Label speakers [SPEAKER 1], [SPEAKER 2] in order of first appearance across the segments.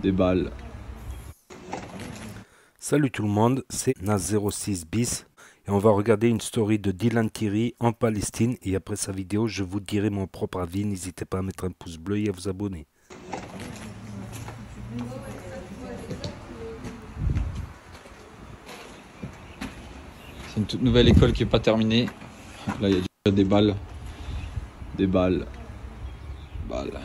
[SPEAKER 1] des balles.
[SPEAKER 2] Salut tout le monde, c'est Nas06 bis et on va regarder une story de Dylan Thierry en Palestine et après sa vidéo je vous dirai mon propre avis, n'hésitez pas à mettre un pouce bleu et à vous abonner.
[SPEAKER 1] C'est une toute nouvelle école qui n'est pas terminée. Là, il y a déjà des balles. Des balles. Balles.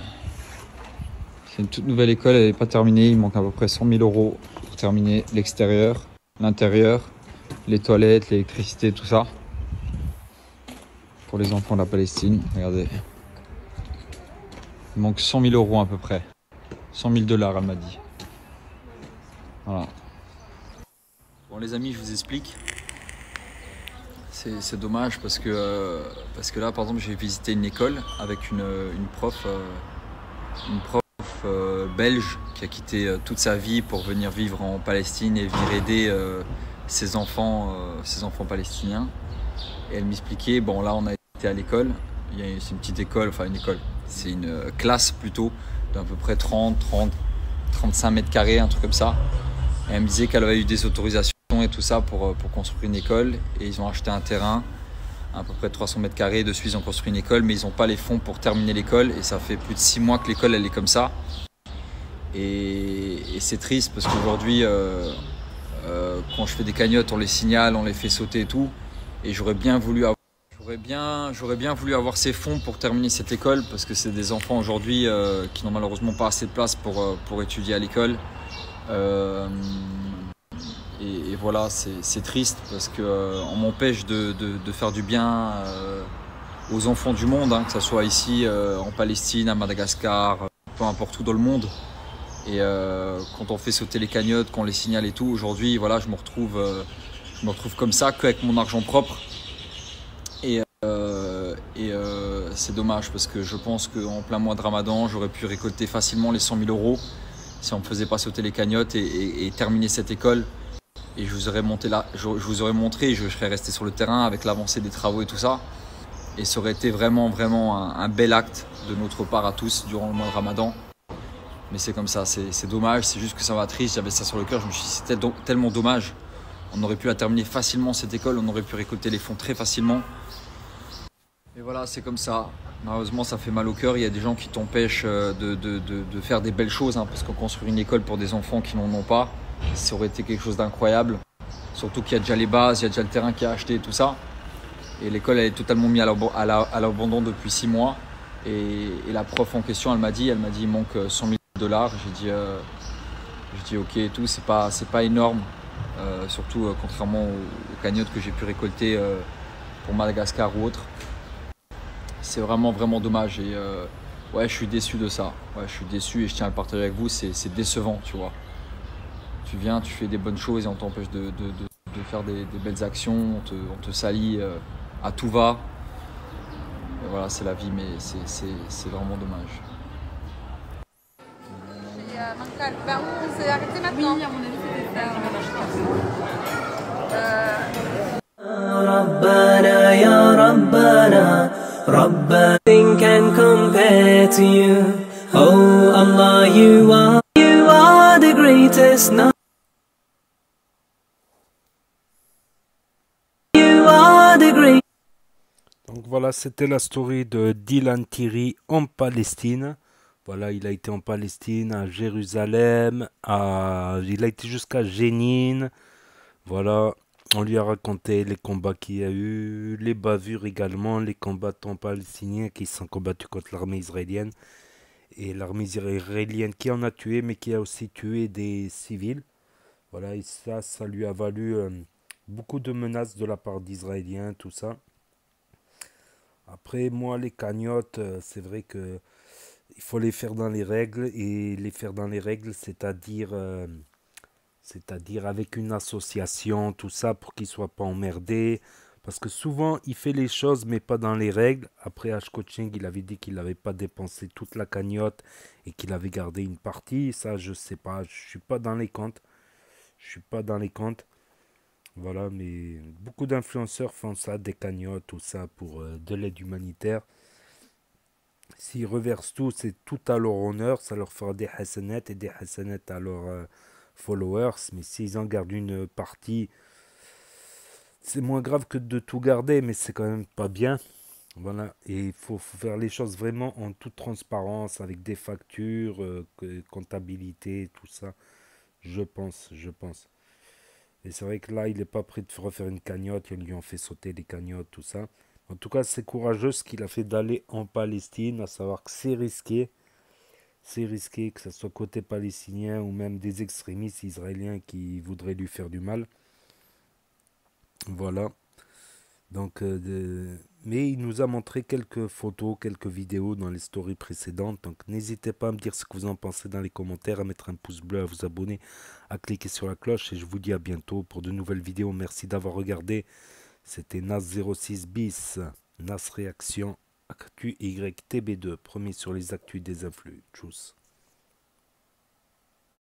[SPEAKER 1] C'est une toute nouvelle école, elle n'est pas terminée. Il manque à peu près 100 000 euros pour terminer l'extérieur, l'intérieur, les toilettes, l'électricité, tout ça. Pour les enfants de la Palestine, regardez. Il manque 100 000 euros à peu près. 100 000 dollars, elle m'a dit. Voilà. Bon les amis, je vous explique. C'est dommage parce que là, par exemple, j'ai visité une école avec une prof, belge qui a quitté toute sa vie pour venir vivre en Palestine et venir aider ses enfants palestiniens. Et elle m'expliquait, bon là on a été à l'école, c'est une petite école, enfin une école, c'est une classe plutôt d'à peu près 35 mètres carrés, un truc comme ça. Et elle me disait qu'elle avait eu des autorisations et tout ça pour construire une école et ils ont acheté un terrain à peu près 300 mètres carrés. Dessus ils ont construit une école mais ils n'ont pas les fonds pour terminer l'école et ça fait plus de 6 mois que l'école elle est comme ça et c'est triste parce qu'aujourd'hui quand je fais des cagnottes on les signale, on les fait sauter et tout et j'aurais bien voulu avoir ces fonds pour terminer cette école parce que c'est des enfants aujourd'hui qui n'ont malheureusement pas assez de place pour étudier à l'école. Et voilà, c'est triste parce qu'on m'empêche de faire du bien aux enfants du monde, hein, que ce soit ici en Palestine, à Madagascar, peu importe où dans le monde. Et quand on fait sauter les cagnottes, qu'on les signale et tout, aujourd'hui, voilà, je me retrouve comme ça, qu'avec mon argent propre. Et c'est dommage parce que je pense qu'en plein mois de Ramadan, j'aurais pu récolter facilement les 100 000 euros si on ne faisait pas sauter les cagnottes et terminer cette école. Et je vous aurais montré, je serais resté sur le terrain avec l'avancée des travaux et tout ça. Et ça aurait été vraiment un bel acte de notre part à tous durant le mois de Ramadan. Mais c'est comme ça, c'est dommage, c'est juste que ça m'a triste, j'avais ça sur le cœur, je me suis dit c'était tellement dommage. On aurait pu la terminer facilement cette école, on aurait pu récolter les fonds très facilement. Et voilà, c'est comme ça. Malheureusement, ça fait mal au cœur. Il y a des gens qui t'empêchent de faire des belles choses, hein, parce qu'on construit une école pour des enfants qui n'en ont pas. Ça aurait été quelque chose d'incroyable. Surtout qu'il y a déjà les bases, il y a déjà le terrain qui est acheté et tout ça. Et l'école, elle est totalement mise à l'abandon depuis 6 mois. Et la prof en question, elle m'a dit il manque 100 000 dollars. J'ai dit ok et tout, c'est pas énorme. Surtout contrairement aux cagnottes que j'ai pu récolter pour Madagascar ou autre. C'est vraiment dommage et ouais, je suis déçu de ça. Ouais, je suis déçu et je tiens à le partager avec vous, c'est décevant, tu vois. Tu viens, tu fais des bonnes choses et on t'empêche de faire des belles actions, on te salit à tout va. Et voilà, c'est la vie, mais c'est vraiment dommage.
[SPEAKER 3] Mancal. Ben, on s'est arrêté maintenant. Oui, à mon avis, c'était ça.
[SPEAKER 4] ربنا يا ربنا ربنا can compare to you. Oh Allah, you are the greatest. No, you are the great.
[SPEAKER 2] Donc voilà, c'était la story de Dylan Thierry en Palestine. Voilà, il a été en Palestine, à Jérusalem, il a été jusqu'à Jénine. Voilà, on lui a raconté les combats qu'il y a eu, les bavures également, les combattants palestiniens qui sont combattus contre l'armée israélienne. Et l'armée israélienne qui en a tué, mais qui a aussi tué des civils. Voilà, et ça lui a valu beaucoup de menaces de la part d'Israéliens, tout ça. Après, moi, les cagnottes, c'est vrai que il faut les faire dans les règles, et les faire dans les règles, c'est-à-dire avec une association, tout ça, pour qu'ils ne soient pas emmerdés. Parce que souvent, il fait les choses, mais pas dans les règles. Après, H-Coaching, il avait dit qu'il n'avait pas dépensé toute la cagnotte et qu'il avait gardé une partie. Ça, je sais pas. Je suis pas dans les comptes. Je suis pas dans les comptes. Voilà, mais beaucoup d'influenceurs font ça, des cagnottes, tout ça, pour de l'aide humanitaire. S'ils reversent tout, c'est tout à leur honneur, ça leur fera des hasanat et des hasanat à leurs followers. Mais s'ils en gardent une partie, c'est moins grave que de tout garder, mais c'est quand même pas bien. Voilà, et il faut faire les choses vraiment en toute transparence, avec des factures, comptabilité, tout ça. Je pense. Et c'est vrai que là, il n'est pas prêt de refaire une cagnotte, ils lui ont fait sauter les cagnottes, tout ça. En tout cas, c'est courageux ce qu'il a fait d'aller en Palestine, à savoir que c'est risqué. C'est risqué que ce soit côté palestinien ou même des extrémistes israéliens qui voudraient lui faire du mal. Voilà. Donc, mais il nous a montré quelques photos, quelques vidéos dans les stories précédentes. Donc n'hésitez pas à me dire ce que vous en pensez dans les commentaires, à mettre un pouce bleu, à vous abonner, à cliquer sur la cloche. Et je vous dis à bientôt pour de nouvelles vidéos. Merci d'avoir regardé. C'était Nas06 bis, Nas Réaction, Actu YTB2, premier sur les actus des influx. Tchuss.